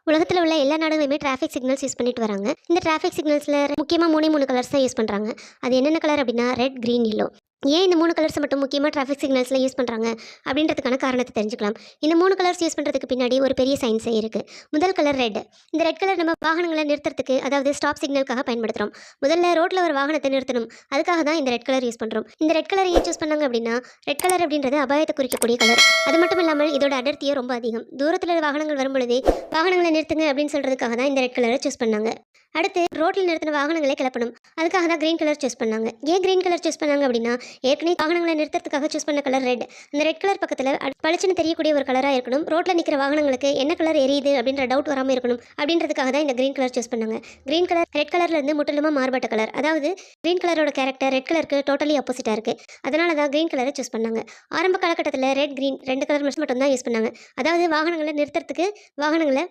உலகத்துல உள்ள எல்லா நாடுகளுமே டிராஃபிக் சிக்னல்ஸ் யூஸ் பண்ணிட்டு வராங்க. இந்த டிராஃபிக் சிக்னல்ஸ்ல முக்கியமா 3 கலர்ஸ் தான் யூஸ் பண்றாங்க. அது என்னென்ன கலர் அப்படின்னா ரெட், கிரீன், எல்லோ. ஏன் இந்த 3 கலர்ஸை மட்டும் முக்கியமா டிராஃபிக் சிக்னல்ஸ்ல யூஸ் பண்றாங்க அப்படின்றதுக்கான காரணத்தை தெரிஞ்சுக்கலாம். இந்த 3 கலர்ஸ் யூஸ் பண்றதுக்கு பின்னாடி ஒரு பெரிய சயின்ஸே இருக்கு. முதல் கலர் ரெட். இந்த ரெட் கலர் நம்ம வாகனங்களை நிறுத்துறதுக்கு, அதாவது ஸ்டாப் சிக்னலுக்காக பயன்படுத்துறோம். முதல்ல ரோட்ல ஒரு வாகனத்தை நிறுத்தணும், அதுக்காக தான் இந்த ரெட் கலர் யூஸ் பண்றோம். இந்த ரெட் கலர் ஏன் சூஸ் பண்ணாங்க அப்படின்னா, ரெட் கலர் அப்படின்றது அபாயத்தை குறிக்கக்கூடிய கலர். அது மட்டும் இல்லாமல் இதோட அடர்த்தியே ரொம்ப அதிகம். தூரத்துல வாகனங்கள் வரும்பொழுதே வாகனங்களை நிறுத்துங்க அப்படின்னு சொல்றதுக்காக தான் இந்த ரெட் கலரை சூஸ் பண்ணாங்க. அடுத்து ரோட்ல நிறுத்தின வாகனங்களை கிளப்பணும், அதுக்காக தான் கிரீன் கலர் சூஸ் பண்ணாங்க. ஏன் கிரீன் கலர் சூஸ் பண்ணாங்க அப்படின்னா, ஏற்கனவே வாகனங்களை நிறுத்துறதுக்காக சூஸ் பண்ண கலர் ரெட். அந்த ரெட் கலர் பக்கத்துல பளிச்சுன்னு தெரியக்கூடிய ஒரு கலரா இருக்கணும். ரோட்ல நிக்கிற வாகனங்களுக்கு என்ன கலர் எரியுது அப்படின்ற டவுட் வராம இருக்கணும் அப்படின்றதுக்காக தான் இந்த கிரீன் கலர் சூஸ் பண்ணாங்க. கிரீன் கலர் ரெட் கலர்ல இருந்து முற்றிலுமா மாறுபட்ட கலர். அதாவது கிரீன் கலரோட கேரக்டர் ரெட் கலருக்கு டோட்டலி ஆப்போசிட்டா இருக்கு. அதனால தான் கிரீன் கலரை சூஸ் பண்ணாங்க. ஆரம்ப காலகட்டத்தில் ரெட், கிரீன் 2 கலர் மட்டும் தான் யூஸ் பண்ணாங்க. அதாவது வாகனங்களை நிறுத்துறதுக்கு, வாகனங்களை